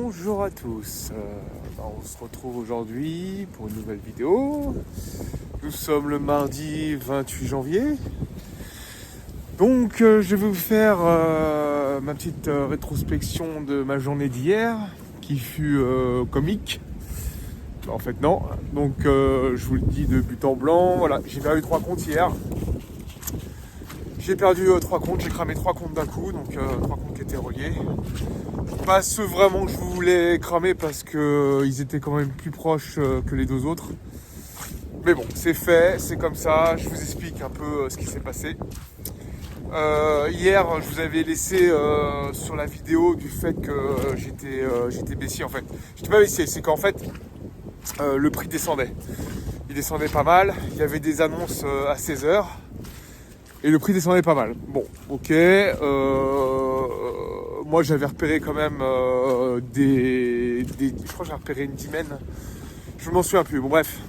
Bonjour à tous, on se retrouve aujourd'hui pour une nouvelle vidéo. Nous sommes le mardi 28 janvier. Donc je vais vous faire ma petite rétrospection de ma journée d'hier qui fut comique. En fait non, donc je vous le dis de but en blanc, voilà, j'ai perdu 3 comptes hier. J'ai perdu 3 comptes, j'ai cramé 3 comptes d'un coup, donc 3 comptes qui étaient reliés. Pas ceux vraiment que je voulais cramer parce qu'ils étaient quand même plus proches que les deux autres. Mais bon, c'est fait, c'est comme ça, je vous explique un peu ce qui s'est passé. Hier, je vous avais laissé sur la vidéo du fait que j'étais baissier en fait. J'étais pas baissier, c'est qu'en fait, le prix descendait. Il descendait pas mal, il y avait des annonces à 16h. Et le prix descendait pas mal. Bon, ok. Moi, j'avais repéré quand même je crois que j'ai repéré une dizaine. Je m'en souviens plus. Bon, bref.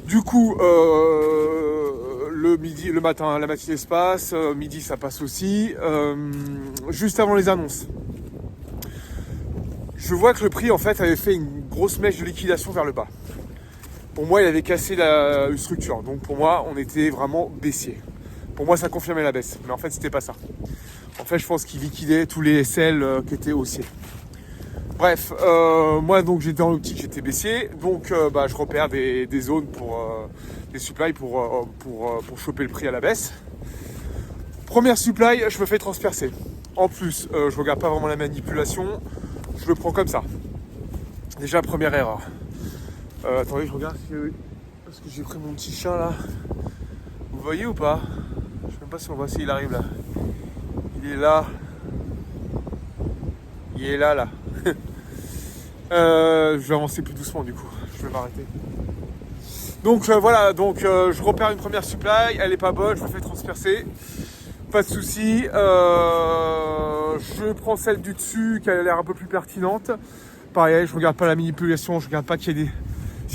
Du coup, le matin, la matinée se passe. Midi, ça passe aussi. Juste avant les annonces. Je vois que le prix, en fait, avait fait une grosse mèche de liquidation vers le bas. Pour moi, il avait cassé la structure. Donc pour moi, on était vraiment baissier. Pour moi, ça confirmait la baisse. Mais en fait, c'était pas ça. En fait, je pense qu'il liquidait tous les SL qui étaient haussiers. Bref, moi, donc, j'étais en optique, j'étais baissier. Donc, je repère des zones pour des supplies pour choper le prix à la baisse. Première supply, je me fais transpercer. En plus, je regarde pas vraiment la manipulation. Je le prends comme ça. Déjà, première erreur. Attendez, je regarde parce que j'ai pris mon petit chien là. Vous voyez ou pas? Je sais même pas si on voit s'il arrive là. Il est là. Il est là. Je vais avancer plus doucement du coup. Je vais m'arrêter. Donc voilà, je repère une première supply, elle est pas bonne, je me fais transpercer. Pas de souci. Je prends celle du dessus qui a l'air un peu plus pertinente. Pareil, je regarde pas la manipulation, je regarde pas qu'il y ait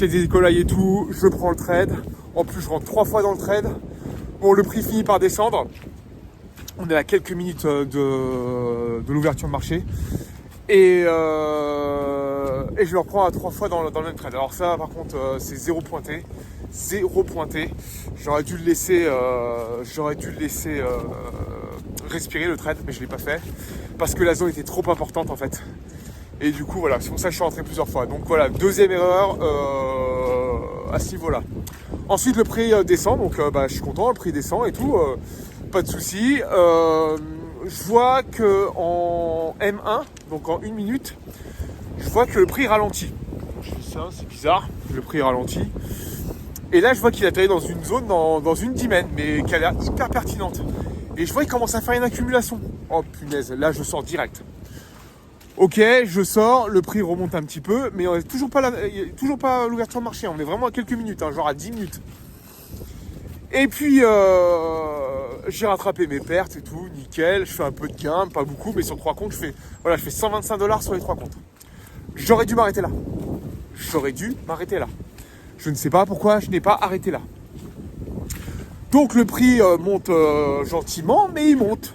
des écolailles et tout, je prends le trade. En plus, je rentre 3 fois dans le trade. Bon, le prix finit par descendre. On est à quelques minutes de l'ouverture de marché. Et je le reprends à 3 fois dans le même trade. Alors ça, par contre, c'est zéro pointé. Zéro pointé. J'aurais dû le laisser respirer le trade, mais je ne l'ai pas fait. Parce que la zone était trop importante en fait. Et du coup, voilà, c'est pour ça que je suis rentré plusieurs fois. Donc voilà, deuxième erreur à ce niveau-là. Ensuite, le prix descend, donc je suis content, le prix descend et tout, pas de souci. Je vois que en M1, donc en 1 minute, je vois que le prix ralentit. Je fais ça, c'est bizarre, le prix ralentit. Et là, je vois qu'il atterrit dans une zone, dans une dizaine, mais qui a l'air hyper pertinente. Et je vois qu'il commence à faire une accumulation. Oh punaise, là je sors direct. Ok, je sors, le prix remonte un petit peu, mais on n'est toujours pas l'ouverture de marché, on est vraiment à quelques minutes, genre à 10 minutes. Et puis, j'ai rattrapé mes pertes et tout, nickel, je fais un peu de gain, pas beaucoup, mais sur 3 comptes, je fais $125 sur les 3 comptes. J'aurais dû m'arrêter là. Je ne sais pas pourquoi je n'ai pas arrêté là. Donc le prix monte gentiment, mais il monte.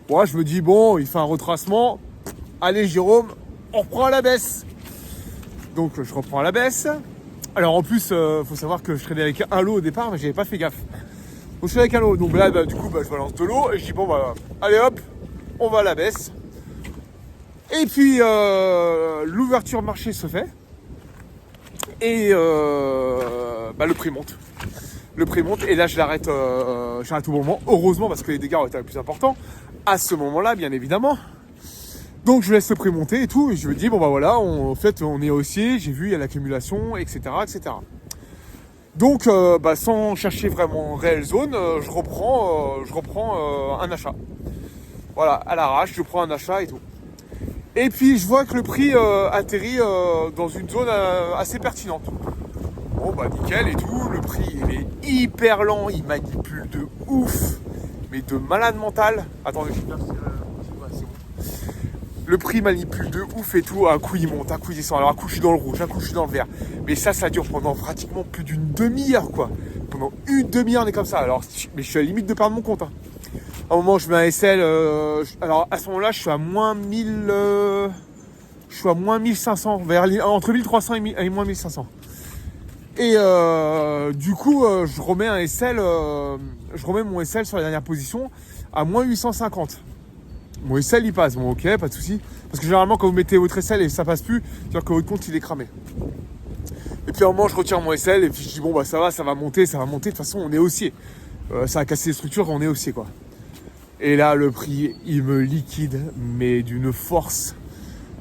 Moi, je me dis, bon, il fait un retracement. Allez Jérôme, on reprend à la baisse. Donc je reprends à la baisse. Alors en plus, faut savoir que je traînais avec un lot au départ, mais j'avais pas fait gaffe. Donc je suis avec un lot. Donc là, du coup, je balance de l'eau et je dis bon allez hop, on va à la baisse. Et puis l'ouverture marché se fait. Et le prix monte. Le prix monte et là je l'arrête au moment. Heureusement parce que les dégâts ont été les plus importants. À ce moment-là, bien évidemment. Donc je laisse le prix monter et tout, et je me dis en fait on est haussier, j'ai vu il y a l'accumulation, etc. Donc sans chercher vraiment réelle zone, je reprends un achat. Voilà, à l'arrache, je prends un achat et tout. Et puis je vois que le prix atterrit dans une zone assez pertinente. Bon nickel et tout, le prix il est hyper lent, il manipule de ouf, mais de malade mental. Attendez, je vais c'est bon. Le prix manipule de ouf et tout, un coup il monte, un coup il descend, alors un coup je suis dans le rouge, un coup je suis dans le vert. Mais ça dure pendant pratiquement plus d'une demi-heure quoi. Pendant une demi-heure on est comme ça, mais je suis à la limite de perdre mon compte. À un moment, je mets un SL. Alors à ce moment-là, je suis à moins 1000. Je suis à moins 1500, entre 1300 et moins 1500. Et du coup, je remets un SL. Je remets mon SL sur la dernière position à moins 850. Mon SL il passe, bon ok, pas de souci. Parce que généralement quand vous mettez votre SL et ça passe plus, c'est-à-dire que votre compte il est cramé. Et puis à un moment je retire mon SL et puis je dis bon bah ça va monter, de toute façon on est haussier. Ça a cassé les structures, on est haussier quoi. Et là le prix il me liquide mais d'une force.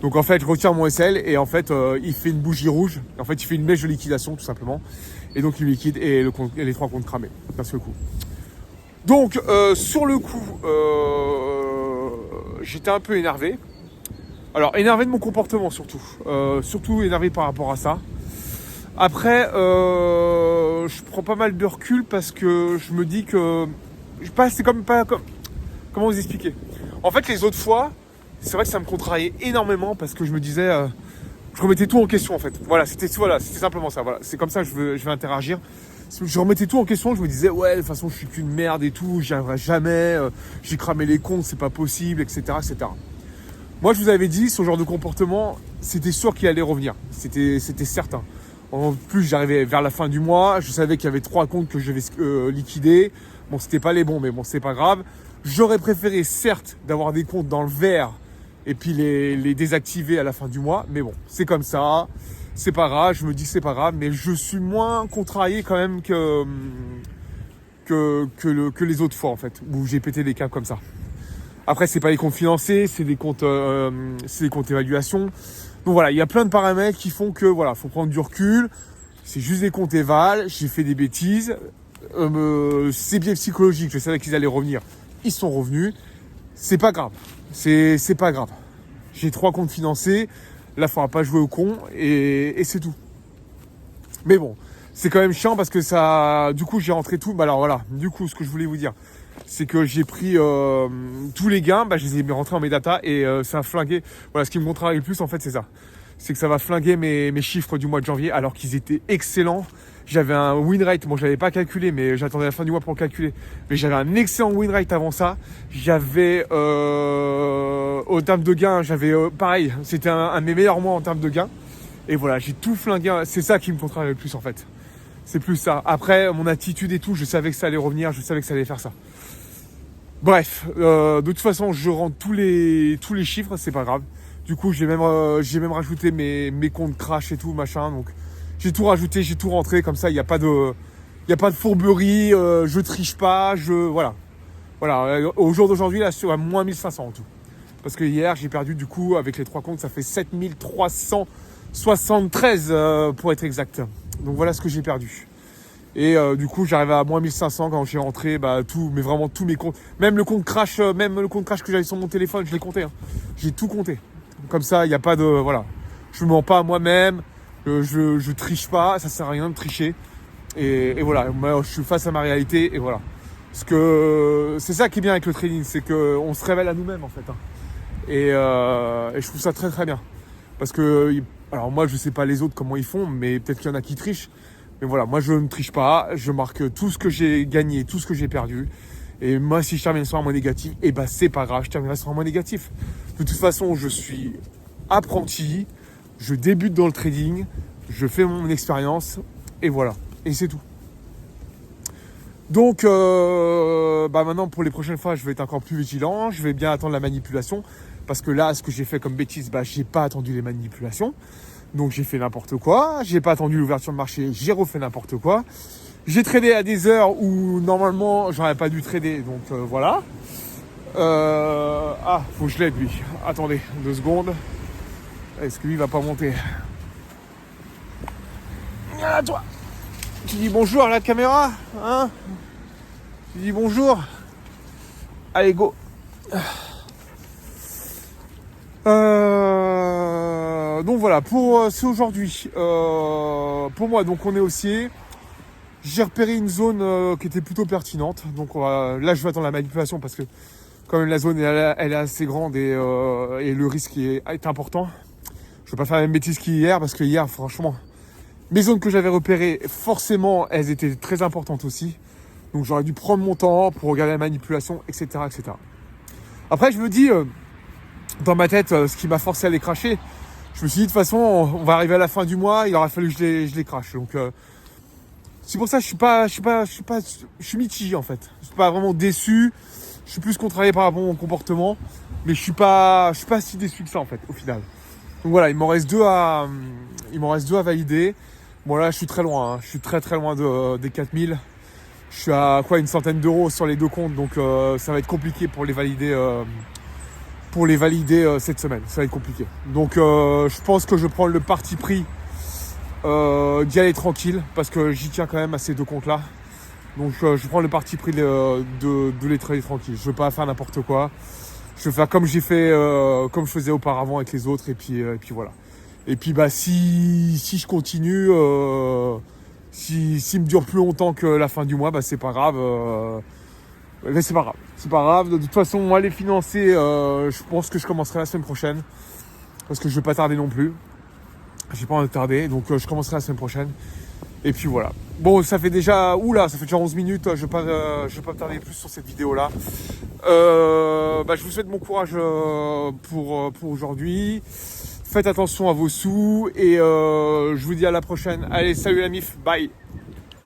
Donc en fait je retire mon SL et en fait il fait une bougie rouge. En fait il fait une mèche de liquidation tout simplement. Et donc il me liquide et les 3 comptes cramés d'un seul coup. Donc sur le coup j'étais un peu énervé. Alors énervé de mon comportement surtout. Surtout énervé par rapport à ça. Après je prends pas mal de recul parce que je me dis que c'est comme comment vous expliquer. En fait les autres fois, c'est vrai que ça me contrariait énormément parce que je me disais je remettais tout en question en fait. C'était simplement ça. Voilà, c'est comme ça que je vais interagir. Je remettais tout en question, je me disais ouais de toute façon je suis qu'une merde et tout, j'y arriverai jamais, j'ai cramé les comptes, c'est pas possible, etc., etc. Moi je vous avais dit, ce genre de comportement, c'était sûr qu'il allait revenir, c'était certain. En plus j'arrivais vers la fin du mois, je savais qu'il y avait 3 comptes que je devais liquider. Bon c'était pas les bons mais bon c'est pas grave. J'aurais préféré certes d'avoir des comptes dans le vert et puis les désactiver à la fin du mois, mais bon c'est comme ça. C'est pas grave, je me dis que c'est pas grave, mais je suis moins contrarié quand même que les autres fois en fait, où j'ai pété des câbles comme ça. Après c'est pas les comptes financés, c'est des comptes évaluation. Donc voilà, il y a plein de paramètres qui font que voilà, faut prendre du recul. C'est juste des comptes éval, j'ai fait des bêtises. C'est bien psychologique, je savais qu'ils allaient revenir. Ils sont revenus. C'est pas grave. C'est pas grave. J'ai 3 comptes financés. Là, il faudra pas jouer au con et c'est tout. Mais bon, c'est quand même chiant parce que ça. Du coup, j'ai rentré tout. Bah alors voilà. Du coup, ce que je voulais vous dire, c'est que j'ai pris tous les gains. Bah, je les ai rentrés en mes data et ça a flingué. Voilà, ce qui me contrarie le plus, en fait, c'est ça. C'est que ça va flinguer mes chiffres du mois de janvier alors qu'ils étaient excellents. J'avais un win rate, bon je l'avais pas calculé mais j'attendais la fin du mois pour le calculer. Mais j'avais un excellent win rate avant ça. J'avais au terme de gains, j'avais pareil, c'était un de mes meilleurs mois en termes de gains. Et voilà, j'ai tout flingué, c'est ça qui me contrarie le plus en fait. C'est plus ça. Après mon attitude et tout, je savais que ça allait revenir, je savais que ça allait faire ça. Bref, de toute façon je rentre tous les chiffres, c'est pas grave. Du coup j'ai même rajouté mes comptes crash et tout machin, donc j'ai tout rajouté, j'ai tout rentré, comme ça il n'y a pas de fourberie, je triche pas, voilà. Au jour d'aujourd'hui là je suis à moins 1500 en tout. Parce que hier j'ai perdu du coup avec les 3 comptes, ça fait 7373 pour être exact. Donc voilà ce que j'ai perdu. Et du coup j'arrive à moins 1500 quand j'ai rentré tous mes comptes. Même le compte crash que j'avais sur mon téléphone, je l'ai compté. Hein. J'ai tout compté. Comme ça, il n'y a pas de. Voilà. Je ne mens pas à moi-même. Je triche pas. Ça sert à rien de tricher. Et voilà. Moi, je suis face à ma réalité. Et voilà. Parce que c'est ça qui est bien avec le trading. C'est qu'on se révèle à nous-mêmes, en fait. Hein. Et je trouve ça très, très bien. Parce que. Alors, moi, je ne sais pas les autres comment ils font. Mais peut-être qu'il y en a qui trichent. Mais voilà. Moi, je ne triche pas. Je marque tout ce que j'ai gagné, tout ce que j'ai perdu. Et moi, si je termine sur un mois négatif, c'est pas grave, je terminerai sur un mois négatif. De toute façon, je suis apprenti, je débute dans le trading, je fais mon expérience, et voilà. Et c'est tout. Donc, maintenant, pour les prochaines fois, je vais être encore plus vigilant, je vais bien attendre la manipulation, parce que là, ce que j'ai fait comme bêtise, j'ai pas attendu les manipulations. Donc, j'ai fait n'importe quoi, j'ai pas attendu l'ouverture de marché, j'ai refait n'importe quoi. J'ai tradé à des heures où normalement j'aurais pas dû trader, donc voilà. Faut que je l'aide lui. Attendez 2 secondes. Est-ce que lui va pas monter? Viens toi. Tu dis bonjour à la caméra, hein? Tu dis bonjour. Allez go. Donc voilà, c'est aujourd'hui. Pour moi, donc on est haussier. J'ai repéré une zone qui était plutôt pertinente. Donc là, je vais attendre la manipulation parce que quand même la zone elle est assez grande et le risque est important. Je ne vais pas faire la même bêtise qu'hier parce que hier, franchement, mes zones que j'avais repérées, forcément, elles étaient très importantes aussi. Donc j'aurais dû prendre mon temps pour regarder la manipulation, etc. etc. Après, je me dis, dans ma tête, ce qui m'a forcé à les cracher, je me suis dit, de toute façon, on va arriver à la fin du mois, il aura fallu que je les crache. Donc, c'est pour ça que je suis mitigé en fait. Je suis pas vraiment déçu. Je suis plus contrarié par rapport à mon comportement, mais je suis pas si déçu que ça en fait, au final. Donc voilà, il m'en reste deux à valider. Bon là, je suis très loin. Je suis très très loin des 4000. Je suis à une centaine d'euros sur les deux comptes, donc ça va être compliqué pour les valider. Cette semaine, ça va être compliqué. Donc je pense que je prends le parti pris d'y aller tranquille, parce que j'y tiens quand même à ces deux comptes là. Donc je prends le parti pris de les trader tranquille. Je ne veux pas faire n'importe quoi. Je vais faire comme j'ai fait, comme je faisais auparavant avec les autres, et puis voilà. Et puis si je continue, s'il me dure plus longtemps que la fin du mois, c'est pas grave. Mais c'est pas grave. C'est pas grave. De toute façon, moi, les financer, je pense que je commencerai la semaine prochaine. Parce que je vais pas tarder non plus. J'ai pas envie de tarder. Donc je commencerai la semaine prochaine. Et puis voilà. Bon, ça fait déjà 11 minutes. Je vais pas me tarder plus sur cette vidéo-là. Je vous souhaite bon courage pour aujourd'hui. Faites attention à vos sous. Et je vous dis à la prochaine. Allez, salut la MIF. Bye.